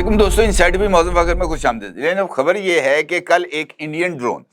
वालेकुम दोस्तों, इनसाइड भी मौजूद वक्त में खुश आमदीद। लेकिन अब खबर ये है कि कल एक इंडियन ड्रोन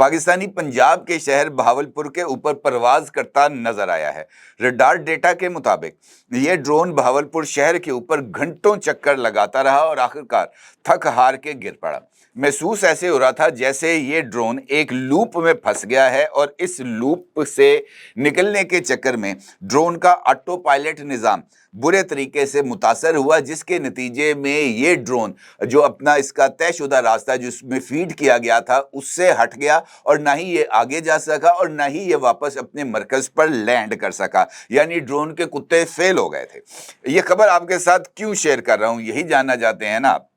पाकिस्तानी पंजाब के शहर बहावलपुर के ऊपर परवाज करता नजर आया है। रडार डेटा के मुताबिक ये ड्रोन बहावलपुर शहर के ऊपर घंटों चक्कर लगाता रहा और आखिरकार थक हार के गिर पड़ा। महसूस ऐसे हो रहा था जैसे ये ड्रोन एक लूप में फंस गया है और इस लूप से निकलने के चक्कर में ड्रोन का ऑटो पायलट निज़ाम बुरे तरीके से मुतासर हुआ, जिसके नतीजे में ये ड्रोन जो अपना इसका तयशुदा रास्ता जिसमें फीड किया गया था उससे हट गया और ना ही ये आगे जा सका और ना ही ये वापस अपने मरकज पर लैंड कर सका। यानी ड्रोन के कुत्ते फेल हो गए थे। ये खबर आपके साथ क्यों शेयर कर रहा हूं, यही जानना चाहते हैं ना आप।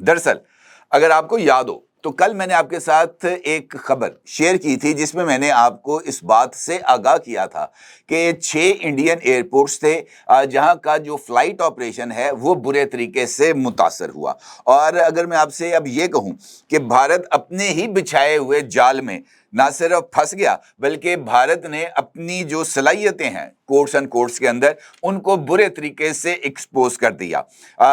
दरअसल अगर आपको याद हो तो कल मैंने आपके साथ एक खबर शेयर की थी जिसमें मैंने आपको इस बात से आगाह किया था कि 6 इंडियन एयरपोर्ट्स थे जहां का जो फ्लाइट ऑपरेशन है वो बुरे तरीके से मुतासर हुआ। और अगर मैं आपसे अब ये कहूं कि भारत अपने ही बिछाए हुए जाल में ना सिर्फ फंस गया बल्कि भारत ने अपनी जो सलाहियतें हैं कोर्ट्स एंड कोर्ट्स के अंदर उनको बुरे तरीके से एक्सपोज कर दिया।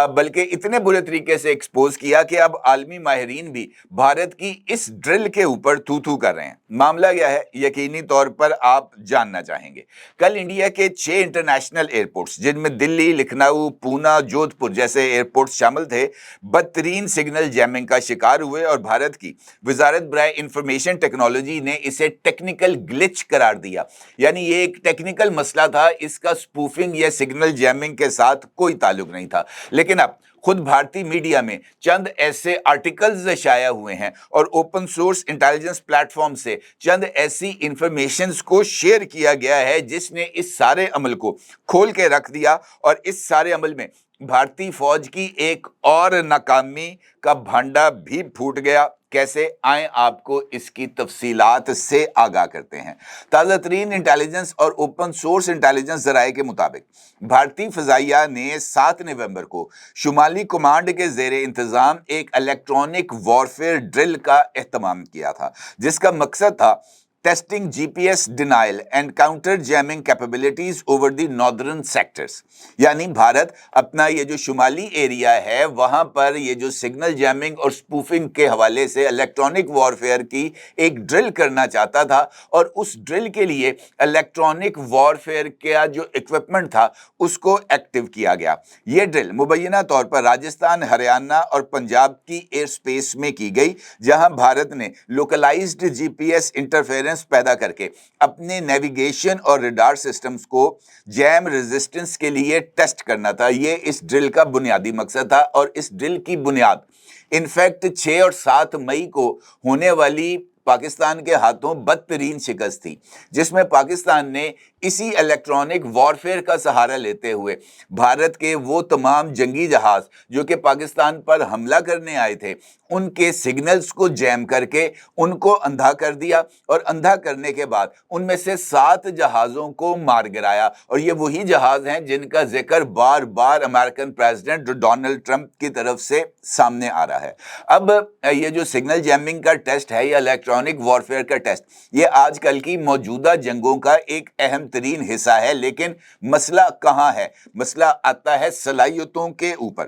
बल्कि इतने बुरे तरीके से एक्सपोज किया कि अब आलमी माहिरीन भी भारत की इस ड्रिल के ऊपर थू थू कर रहे हैं। मामला क्या है यकीनी तौर पर आप जानना चाहेंगे। कल इंडिया के 6 इंटरनेशनल एयरपोर्ट्स जिनमें दिल्ली, लखनऊ, पूना, जोधपुर जैसे एयरपोर्ट्स शामिल थे बदतरीन सिग्नल जैमिंग का शिकार हुए और भारत की वजारत बराए इंफॉर्मेशन टेक्नोलॉजी ने इसे टेक्निकल ग्लिच करार दिया। यानी ये एक टेक्निकल मसला था, इसका स्पूफिंग या सिग्नल जैमिंग के साथ कोई ताल्लुक नहीं था। लेकिन अब खुद भारतीय मीडिया में चंद ऐसे आर्टिकल्स शाया हुए हैं और ओपन सोर्स इंटेलिजेंस प्लेटफॉर्म से चंद ऐसी इंफॉर्मेशंस को शेयर किया गया है जिसने इस सारे अमल को खोल के रख दिया और इस सारे अमल में भारतीय फौज की एक और नाकामी का भांडा भी फूट गया। कैसे, आए आपको इसकी तफसीलात से आगाह करते हैं। ताज़ा तरीन इंटेलिजेंस और ओपन सोर्स इंटेलिजेंस जराए के मुताबिक भारतीय फजाइया ने 7 नवंबर को शुमाली कमांड के जेरे इंतजाम एक इलेक्ट्रॉनिक वॉरफेयर ड्रिल का एहतमाम किया था जिसका मकसद था testing GPS denial and counter jamming capabilities over the northern sectors. यानी भारत अपना ये जो शुमाली एरिया है वहां पर ये जो सिग्नल जैमिंग और स्पूफिंग के हवाले से इलेक्ट्रॉनिक वॉरफेयर की एक ड्रिल करना चाहता था और उस ड्रिल के लिए इलेक्ट्रॉनिक वॉरफेयर का जो इक्विपमेंट था उसको एक्टिव किया गया। ये ड्रिल मुबैना तौर पर राजस्थान, हरियाणा और पंजाब की एयर स्पेस में की गई जहां भारत ने लोकलाइज्ड जीपीएस इंटरफेरेंस पैदा करके अपने नेविगेशन और रडार सिस्टम्स को जैम रेजिस्टेंस के लिए टेस्ट करना था। ये इस ड्रिल का बुनियादी मकसद था और इस ड्रिल की बुनियाद इनफैक्ट 6 और 7 मई को होने वाली पाकिस्तान के हाथों बदतरीन शिकस्त थी जिसमें पाकिस्तान ने इसी इलेक्ट्रॉनिक वॉरफेयर का सहारा लेते हुए भारत के वो तमाम जंगी जहाज जो कि पाकिस्तान पर हमला करने आए थे उनके सिग्नल्स को जैम करके उनको अंधा कर दिया और अंधा करने के बाद उनमें से 7 जहाज़ों को मार गिराया। और ये वही जहाज हैं जिनका जिक्र बार बार अमेरिकन प्रेसिडेंट डोनाल्ड ट्रंप की तरफ से सामने आ रहा है। अब ये जो सिग्नल जैमिंग का टेस्ट है या इलेक्ट्रॉनिक वॉरफेयर का टेस्ट ये आजकल की मौजूदा जंगों का एक अहम तरीन हिस्सा है। लेकिन मसला कहां है? मसला आता है सलाहियतों के ऊपर,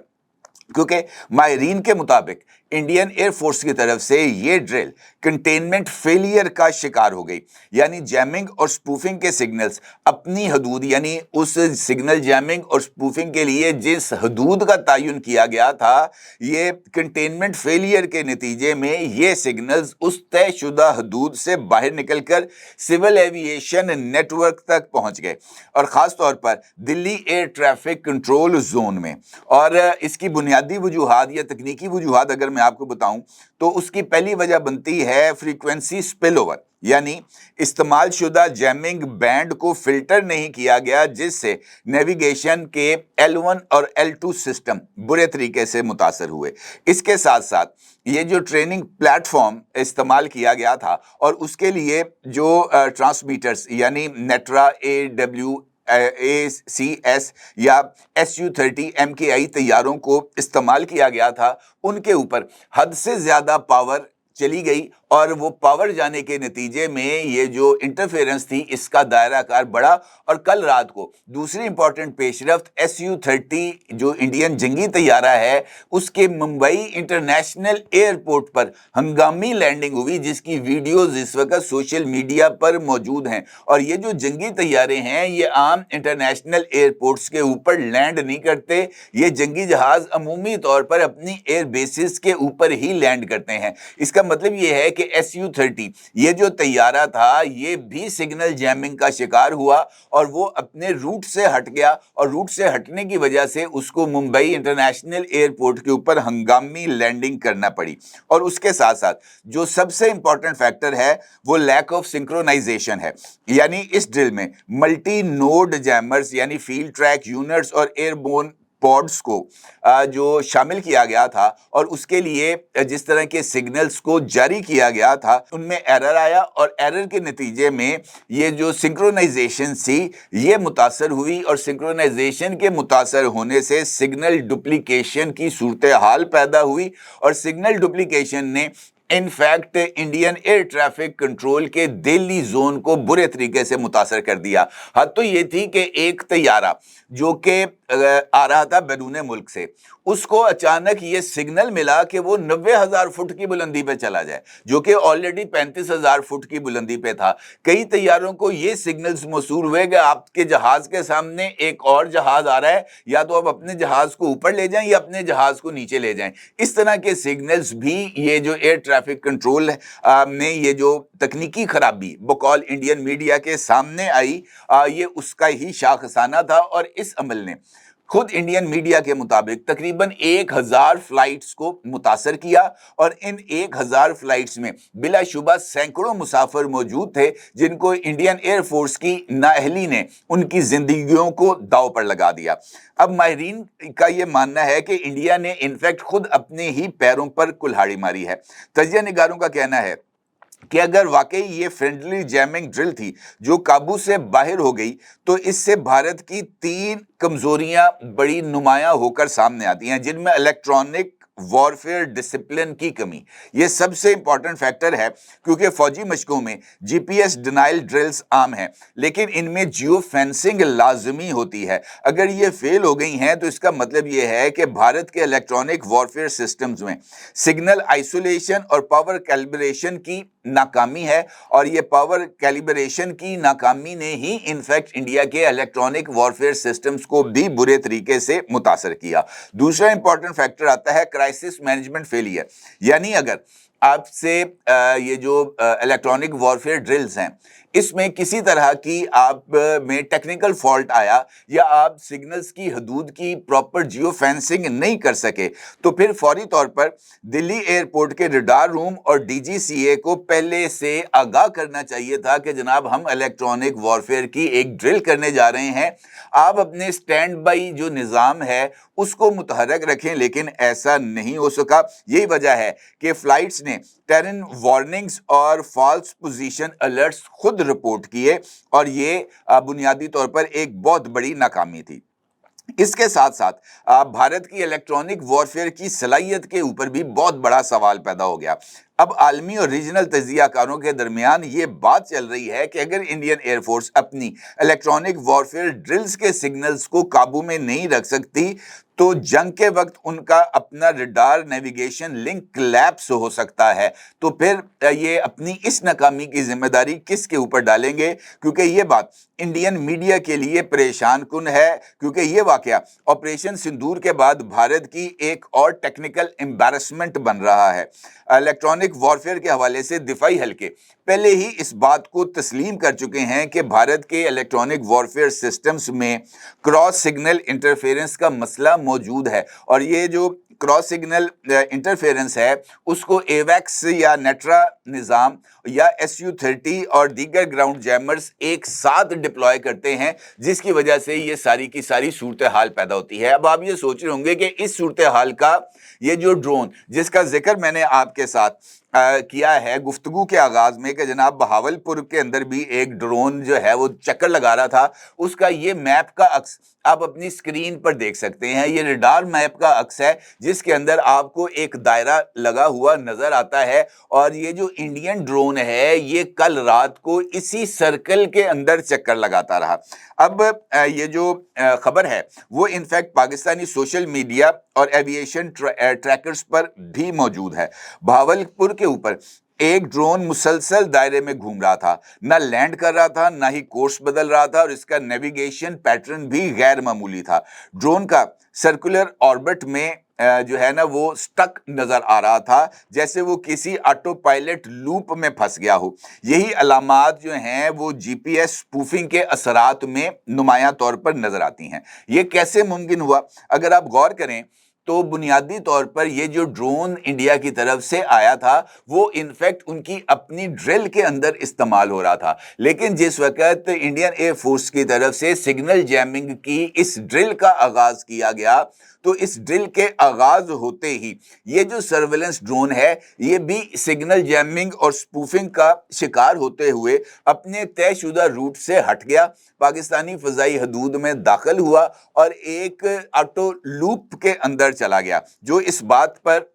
क्योंकि माहिरीन के मुताबिक इंडियन एयरफोर्स की तरफ से ये ड्रिल कंटेनमेंट फेलियर का शिकार हो गई। यानी जैमिंग और स्पूफिंग के सिग्नल्स अपनी हदूद यानी उस सिग्नल जैमिंग और स्पूफिंग के लिए जिस हदूद का तयन किया गया था ये कंटेनमेंट फेलियर के नतीजे में ये सिग्नल्स उस तयशुदा हदूद से बाहर निकलकर सिविल एविएशन नेटवर्क तक पहुंच गए और ख़ास तौर पर Delhi air traffic control zone में। और इसकी बुनियादी वजूहात या तकनीकी वजूहात अगर मैं आपको बताऊं तो उसकी पहली वजह बनती है फ्रीक्वेंसी स्पिल ओवर, यानी इस्तेमाल शुदा जैमिंग बैंड को फिल्टर नहीं किया गया जिससे नेविगेशन के L1 और L2 सिस्टम बुरे तरीके से मुतासर हुए। इसके साथ साथ ये जो ट्रेनिंग प्लेटफॉर्म इस्तेमाल किया गया था और उसके लिए जो ट्रांसमीटर्स यानी नेट्रा AWACS या SU-30 MKI तैयारों को इस्तेमाल किया गया था उनके ऊपर हद से ज़्यादा पावर चली गई اور وہ پاور جانے کے نتیجے میں یہ جو انٹرفیرنس تھی اس کا دائرہ کار بڑھا، اور کل رات کو دوسری امپورٹنٹ پیش رفت SU-30 جو انڈین جنگی طیارہ ہے اس کے ممبئی انٹرنیشنل ایئرپورٹ پر ہنگامی لینڈنگ ہوئی، جس کی ویڈیوز اس وقت سوشل میڈیا پر موجود ہیں۔ اور یہ جو جنگی طیارے ہیں یہ عام انٹرنیشنل ایئرپورٹس کے اوپر لینڈ نہیں کرتے، یہ جنگی جہاز عمومی طور پر اپنی ایئر بیسز کے اوپر ہی لینڈ کرتے ہیں۔ اس کا مطلب یہ ہے کہ SU-30 یہ جو طیارہ تھا یہ بھی سگنل جیمنگ کا شکار ہوا اور وہ اپنے روٹ سے ہٹ گیا، اور روٹ سے ہٹنے کی وجہ سے اس کو ممبئی انٹرنیشنل ایئرپورٹ کے اوپر ہنگامی لینڈنگ کرنا پڑی۔ اور اس کے ساتھ ساتھ جو سب سے امپورٹنٹ فیکٹر ہے وہ لیک آف سنکرونائزیشن ہے، یعنی اس ڈرل میں ملٹی نوڈ جیمرز یعنی فیلڈ ٹریک یونٹس اور ایئر بورن پوڈز کو جو شامل کیا گیا تھا، اور اس کے لیے جس طرح کے سگنلز کو جاری کیا گیا تھا ان میں ایرر آیا، اور ایرر کے نتیجے میں یہ جو سنکرونائزیشن تھی یہ متاثر ہوئی، اور سنکرونائزیشن کے متاثر ہونے سے سگنل ڈپلیکیشن کی صورتحال پیدا ہوئی، اور سگنل ڈپلیکیشن نے in fact Indian air traffic control کے دہلی زون کو برے طریقے سے متاثر کر دیا۔ حد تو یہ تھی کہ ایک طیارہ جو کہ آ رہا تھا بیرون ملک سے، اس کو اچانک یہ سگنل ملا کہ وہ 90,000 فٹ کی بلندی پہ چلا جائے، جو کہ آلریڈی 35,000 فٹ کی بلندی پہ تھا۔ کئی طیاروں کو یہ سگنلز موصول ہوئے کہ آپ کے جہاز کے سامنے ایک اور جہاز آ رہا ہے، یا تو آپ اپنے جہاز کو اوپر لے جائیں یا اپنے جہاز کو نیچے لے جائیں۔ اس طرح کے سگنلز بھی یہ جو ایئر ٹریفک کنٹرول میں یہ جو تکنیکی خرابی بقول انڈین میڈیا کے سامنے آئی، یہ اس کا ہی شاخسانہ تھا، اور اس عمل نے خود انڈین میڈیا کے مطابق تقریباً 1,000 فلائٹس کو متاثر کیا، اور ان 1,000 فلائٹس میں بلا شبہ سینکڑوں مسافر موجود تھے جن کو انڈین ایئر فورس کی نااہلی نے ان کی زندگیوں کو داؤ پر لگا دیا۔ اب ماہرین کا یہ ماننا ہے کہ انڈیا نے انفیکٹ خود اپنے ہی پیروں پر کلہاڑی ماری ہے۔ تجزیہ نگاروں کا کہنا ہے کہ اگر واقعی یہ فرینڈلی جیمنگ ڈرل تھی جو قابو سے باہر ہو گئی تو اس سے بھارت کی 3 کمزوریاں بڑی نمایاں ہو کر سامنے آتی ہیں، جن میں الیکٹرانک وارفیئر ڈسپلن کی کمی یہ سب سے امپورٹنٹ فیکٹر ہے، کیونکہ فوجی مشقوں میں GPS ڈینائل ڈرلز عام ہیں لیکن ان میں جیو فینسنگ لازمی ہوتی ہے۔ اگر یہ فیل ہو گئی ہیں تو اس کا مطلب یہ ہے کہ بھارت کے الیکٹرانک وارفیئر سسٹمز میں سگنل آئسولیشن اور پاور کیلیبریشن کی ناکامی ہے، اور یہ پاور کیلیبریشن کی ناکامی نے ہی انفیکٹ انڈیا کے الیکٹرانک وارفیئر سسٹمز کو بھی برے طریقے سے متاثر کیا۔ دوسرا امپورٹنٹ فیکٹر آتا ہے کرائسس مینجمنٹ فیلئر، یعنی اگر آپ سے یہ جو الیکٹرانک وارفیئر ڈرلز ہیں اس میں کسی طرح کی آپ میں ٹیکنیکل فالٹ آیا، یا آپ سگنلز کی حدود کی پراپر جیو فینسنگ نہیں کر سکے، تو پھر فوری طور پر دلی ایئرپورٹ کے ریڈار روم اور DGCA کو پہلے سے آگاہ کرنا چاہیے تھا کہ جناب ہم الیکٹرانک وارفیئر کی ایک ڈرل کرنے جا رہے ہیں، آپ اپنے سٹینڈ بائی جو نظام ہے اس کو متحرک رکھیں، لیکن ایسا نہیں ہو سکا۔ یہی وجہ ہے کہ فلائٹس نے ٹیرن وارننگز اور فالس پوزیشن الرٹس خود رپورٹ کیے، اور یہ بنیادی طور پر ایک بہت بڑی ناکامی تھی۔ اس کے ساتھ ساتھ بھارت کی الیکٹرانک وارفیئر کی صلاحیت کے اوپر بھی بہت بڑا سوال پیدا ہو گیا۔ اب عالمی اور ریجنل تجزیہ کاروں کے درمیان یہ بات چل رہی ہے کہ اگر انڈین ایئر فورس اپنی الیکٹرانک وارفیئر ڈرلز کے سگنلز کو قابو میں نہیں رکھ سکتی تو جنگ کے وقت ان کا اپنا ریڈار نیویگیشن لنک کلیپس ہو سکتا ہے۔ تو پھر یہ اپنی اس ناکامی کی ذمہ داری کس کے اوپر ڈالیں گے؟ کیونکہ یہ بات انڈین میڈیا کے لیے پریشان کن ہے، کیونکہ یہ واقعہ آپریشن سندور کے بعد بھارت کی ایک اور ٹیکنیکل امبیرسمنٹ بن رہا ہے۔ الیکٹرانک وارفیئر کے حوالے سے دفاعی حلقے پہلے ہی اس بات کو تسلیم کر چکے ہیں کہ بھارت کے الیکٹرانک وارفیئر سسٹمز میں کراس سگنل انٹرفیرنس کا مسئلہ موجود ہے، اور یہ جو کراس سگنل انٹرفیرنس ہے اس کو ایویکس یا نیٹرا نظام یا SU-30 اور دیگر گراؤنڈ جیمرز ایک ساتھ ڈپلوائے کرتے ہیں، جس کی وجہ سے یہ ساری کی ساری صورتحال پیدا ہوتی ہے۔ اب آپ یہ سوچ رہے ہوں گے کہ اس صورتحال کا یہ جو ڈرون جس کا ذکر میں نے آپ کے ساتھ किया है गुफ्तगू के आगाज में कि जनाब बहावलपुर के अंदर भी एक ड्रोन जो है वो चक्कर लगा रहा था, उसका ये मैप का अक्स आप अपनी स्क्रीन पर देख सकते हैं। ये रडार मैप का अक्स है जिसके अंदर आपको एक दायरा लगा हुआ नजर आता है, और ये जो इंडियन ड्रोन है ये कल रात को इसी सर्कल के अंदर चक्कर लगाता रहा। अब ये जो खबर है वो इनफैक्ट पाकिस्तानी सोशल मीडिया और एविएशन ट्रैकर्स पर भी मौजूद है। भावलपुर के ऊपर एक ड्रोन मुसलसल दायरे में घूम रहा था, ना लैंड कर रहा था, ना ही कोर्स बदल रहा था, और इसका नेविगेशन पैटर्न भी गैर मामूली था। ड्रोन का सर्कुलर ऑर्बिट में जो है ना वो स्टक नजर आ रहा था, जैसे वो किसी ऑटो पायलट लूप में फंस गया हो। यही अलामात जो हैं वो जीपीएस स्पूफिंग के असरात में नुमायां तौर पर नजर आती हैं। ये कैसे मुमकिन हुआ? अगर आप गौर करें तो बुनियादी तौर पर ये जो ड्रोन इंडिया की तरफ से आया था वो इनफैक्ट उनकी अपनी ड्रिल के अंदर इस्तेमाल हो रहा था, लेकिन जिस वक्त इंडियन एयर फोर्स की तरफ से सिग्नल जैमिंग की इस ड्रिल का आगाज किया गया, तो इस ड्रिल के आगाज होते ही ये जो सर्वेलेंस ड्रोन है ये भी सिग्नल जैमिंग और स्पूफिंग का शिकार होते हुए अपने तयशुदा रूट से हट गया, पाकिस्तानी फजाई हदूद में दाखिल हुआ और एक ऑटो लूप के अंदर चला गया, जो इस बात पर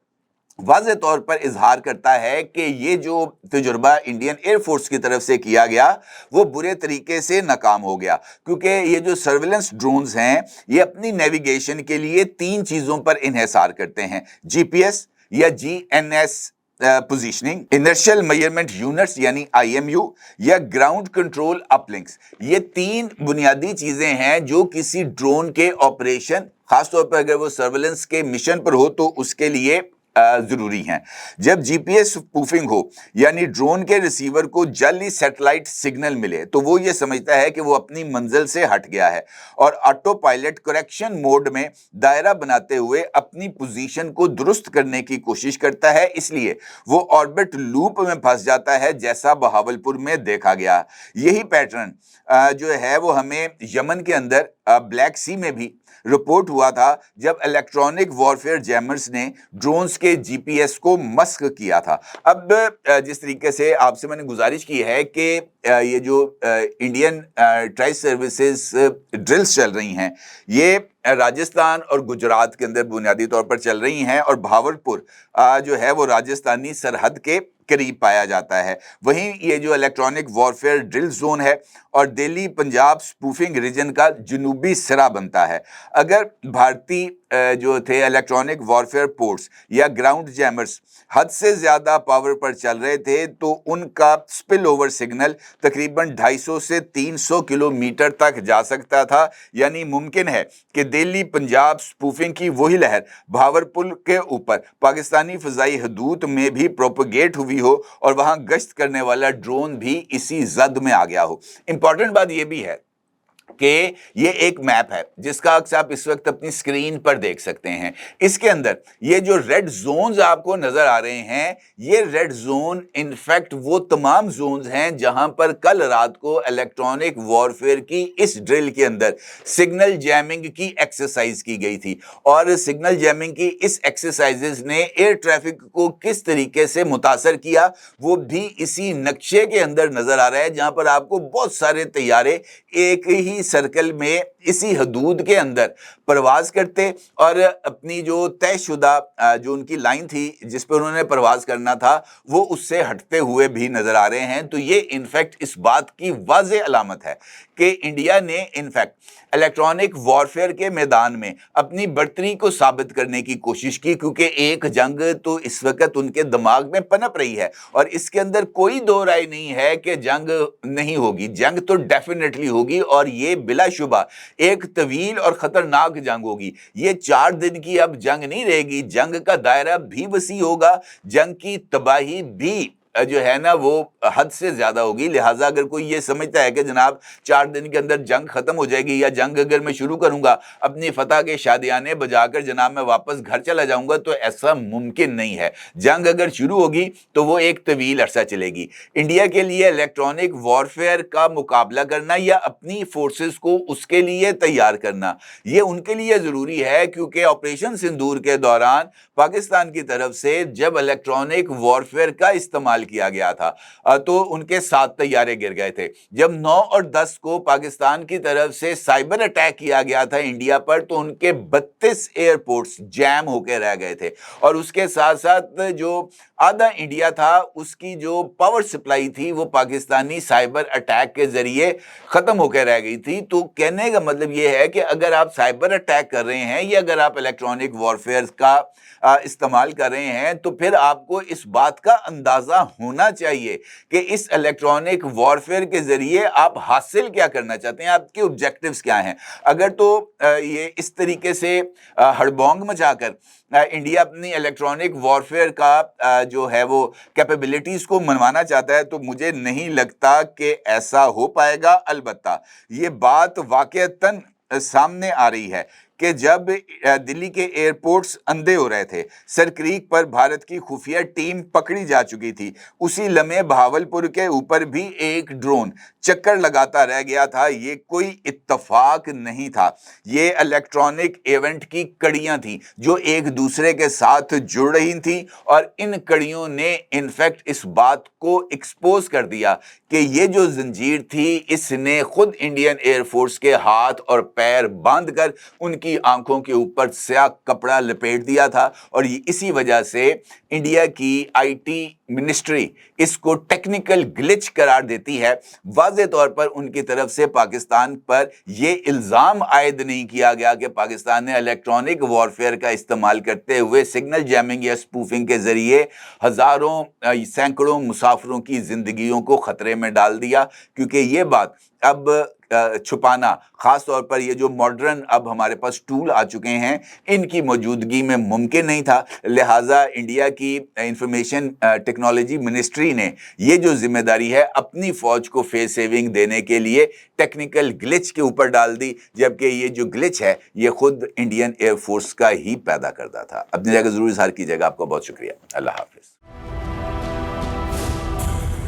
वाज़े तौर पर इजहार करता है कि ये जो तजुर्बा इंडियन एयर फोर्स की तरफ से किया गया वो बुरे तरीके से नाकाम हो गया, क्योंकि ये जो सर्वेलेंस ड्रोन्स हैं ये अपनी नेविगेशन के लिए 3 चीज़ों पर इन्हिसार करते हैं: जीपीएस या GNS positioning, inertial measurement units यानी आईएमयू, या ग्राउंड कंट्रोल अपलिंक्स। ये 3 बुनियादी चीज़ें हैं जो किसी ड्रोन के ऑपरेशन, खासतौर पर अगर वो सर्वेलेंस के मिशन पर हो तो उसके लिए जरूरी हैं। जब जीपीएस स्पूफिंग हो यानी ड्रोन के रिसीवर को जाली सैटेलाइट सिग्नल मिले तो वो ये समझता है कि वो अपनी मंजिल से हट गया है और ऑटो पायलट करेक्शन मोड में दायरा बनाते हुए अपनी पोजीशन को दुरुस्त करने की कोशिश करता है, इसलिए वो ऑर्बिट लूप में फंस जाता है, जैसा बहावलपुर में देखा गया। यही पैटर्न जो है वो हमें यमन के अंदर ब्लैक सी में भी रिपोर्ट हुआ था, जब इलेक्ट्रॉनिक वॉरफेयर जैमर्स ने ड्रोन्स के जीपीएस को मस्क किया था। अब जिस तरीके से आपसे मैंने गुजारिश की है कि ये जो इंडियन ट्राई सर्विसेज ड्रिल्स चल रही हैं ये राजस्थान और गुजरात के अंदर बुनियादी तौर पर चल रही हैं, और भावलपुर जो है वो राजस्थानी सरहद के करीब पाया जाता है। वहीं ये जो इलेक्ट्रॉनिक वॉरफेयर ड्रिल जोन है और दिल्ली पंजाब स्पूफिंग रीजन का जनूबी सिरा बनता है। अगर भारतीय जो थे इलेक्ट्रॉनिक वॉरफेयर पोर्ट्स या ग्राउंड जैमर्स हद से ज़्यादा पावर पर चल रहे थे तो उनका स्पिल ओवर सिग्नल तकरीबन 250 से 300 किलोमीटर तक जा सकता था। यानी मुमकिन है कि दिल्ली पंजाब स्पूफिंग की वही लहर भावलपुर के ऊपर पाकिस्तानी फ़ज़ाई हदूद में भी प्रोपगेट हुई हो और वहाँ गश्त करने वाला ड्रोन भी इसी जद में आ गया हो। इंपॉर्टेंट बात यह भी है कि ये एक मैप है जिसका अक्स आप इस वक्त अपनी स्क्रीन पर देख सकते हैं। इसके अंदर ये जो रेड जोन्स आपको नजर आ रहे हैं, ये रेड जोन इनफैक्ट वो तमाम जोन्स हैं जहां पर कल रात को इलेक्ट्रॉनिक वॉरफेयर की इस ड्रिल के अंदर सिग्नल जैमिंग की एक्सरसाइज की गई थी। और सिग्नल जैमिंग की इस एक्सरसाइजेस ने एयर ट्रैफिक को किस तरीके से मुतासर किया वो भी इसी नक्शे के अंदर नजर आ रहा है, जहां पर आपको बहुत सारे तैयारे एक ही सर्कल में इसी हदूद के अंदर परवाज करते और अपनी जो तयशुदा जो उनकी लाइन थी जिस पर उन्होंने परवाज करना था वो उससे हटते हुए भी नजर आ रहे हैं। तो ये इनफैक्ट इस बात की वाज़ेह अलामत है कि इंडिया ने इनफैक्ट इलेक्ट्रॉनिक वॉरफेयर के मैदान में अपनी बढ़तरी को साबित करने की कोशिश की, क्योंकि एक जंग तो इस वक्त उनके दिमाग में पनप रही है और इसके अंदर कोई दो राय नहीं है कि जंग नहीं होगी। जंग तो डेफिनेटली होगी और ये बिलाशुबा एक तवील और खतरनाक जंग होगी। ये 4 दिन की अब जंग नहीं रहेगी, जंग का दायरा भी वसी होगा, जंग की तबाही भी जो है ना वो हद से ज़्यादा होगी। लिहाजा अगर कोई ये समझता है कि जनाब 4 दिन के अंदर जंग ख़त्म हो जाएगी या जंग अगर मैं शुरू करूँगा अपनी फतह के शादियाने बजाकर जनाब मैं वापस घर चला जाऊँगा, तो ऐसा मुमकिन नहीं है। जंग अगर शुरू होगी तो वो एक तवील अरसा चलेगी। इंडिया के लिए इलेक्ट्रॉनिक वॉरफेयर का मुकाबला करना या अपनी फोर्सेस को उसके लिए तैयार करना, ये उनके लिए ज़रूरी है, क्योंकि ऑपरेशन सिंदूर के दौरान पाकिस्तान की तरफ से जब इलेक्ट्रॉनिक वॉरफेयर का इस्तेमाल किया गया था तो उनके 7 तैयारे गिर गए थे। जब 9 और 10 को पाकिस्तान की तरफ से साइबर अटैक किया गया था इंडिया पर, तो उनके 32 एयरपोर्ट्स जैम होकर रह गए थे और उसके साथ साथ जो आधा इंडिया था उसकी जो पावर सप्लाई थी वो पाकिस्तानी साइबर अटैक के जरिए ख़त्म होकर रह गई थी। तो कहने का मतलब ये है कि अगर आप साइबर अटैक कर रहे हैं या अगर आप इलेक्ट्रॉनिक वॉरफेयर का इस्तेमाल कर रहे हैं, तो फिर आपको इस बात का अंदाज़ा होना चाहिए कि इस इलेक्ट्रॉनिक वॉरफेयर के ज़रिए आप हासिल क्या करना चाहते हैं, आपके ऑब्जेक्टिव्स क्या हैं। अगर तो ये इस तरीके से हड़बोंग मचाकर इंडिया अपनी इलेक्ट्रॉनिक वॉरफेयर का जो है वो कैपेबिलिटीज़ को मनवाना चाहता है, तो मुझे नहीं लगता कि ऐसा हो पाएगा। अलबत्ता ये बात वाक़अतन सामने आ रही है कि जब दिल्ली के एयरपोर्ट्स अंधे हो रहे थे, सर क्रीक पर भारत की खुफिया टीम पकड़ी जा चुकी थी, उसी लम्हे बहावलपुर के ऊपर भी एक ड्रोन चक्कर लगाता रह गया था। ये कोई इत्तफाक नहीं था, ये इलेक्ट्रॉनिक इवेंट की कड़ियां थी जो एक दूसरे के साथ जुड़ रही थी और इन कड़ियों ने इनफैक्ट इस बात को एक्सपोज कर दिया कि ये जो जंजीर थी इसने खुद इंडियन एयरफोर्स के हाथ और पैर बांधकर उनकी आंखों के ऊपर स्याह कपड़ा लपेट दिया था। और ये इसी वजह से इंडिया की आईटी मिनिस्ट्री इसको टेक्निकल ग्लिच करार देती है। वाज़े तौर पर उनकी तरफ से पाकिस्तान पर यह इल्ज़ाम आयद नहीं किया गया कि पाकिस्तान ने इलेक्ट्रॉनिक वॉरफेयर का इस्तेमाल करते हुए सिग्नल जैमिंग या स्पूफिंग के ज़रिए हज़ारों सैकड़ों मुसाफिरों की ज़िंदगियों को ख़तरे में डाल दिया, क्योंकि ये बात अब छुपाना, ख़ास तौर पर ये जो मॉडर्न अब हमारे पास टूल आ चुके हैं इनकी मौजूदगी में मुमकिन नहीं था। लिहाजा इंडिया की इंफॉर्मेशन टेक्नोलॉजी मिनिस्ट्री ने ये जो जिम्मेदारी है अपनी फ़ौज को फेस सेविंग देने के लिए टेक्निकल ग्लिच के ऊपर डाल दी, जबकि ये जो ग्लिच है ये खुद इंडियन एयरफोर्स का ही पैदा करता था। अपनी जगह ज़रूर इज़हार कीजिएगा। आपका बहुत शुक्रिया। अल्लाह हाफिज़।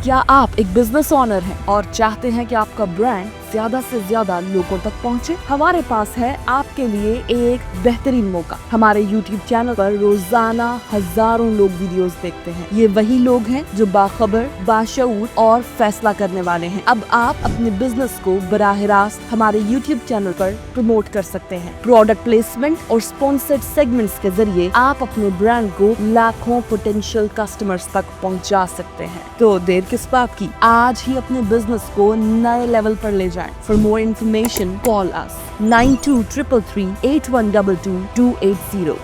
क्या आप एक बिजनेस ओनर हैं और चाहते हैं कि आपका ब्रांड ज्यादा से ज्यादा लोगों तक पहुंचे? हमारे पास है आपके लिए एक बेहतरीन मौका। हमारे YouTube चैनल पर रोजाना हजारों लोग वीडियोस देखते हैं। ये वही लोग हैं जो बाखबर, बाशऊर और फैसला करने वाले हैं। अब आप अपने बिजनेस को बराह रास्त हमारे YouTube चैनल पर प्रमोट कर सकते हैं। प्रोडक्ट प्लेसमेंट और स्पॉन्सर्ड सेगमेंट्स के जरिए आप अपने ब्रांड को लाखों पोटेंशियल कस्टमर्स तक पहुंचा सकते हैं। तो देर किस बात की, आज ही अपने बिजनेस को नए लेवल पर ले जाएं। For more information, call us 9233 8122 280.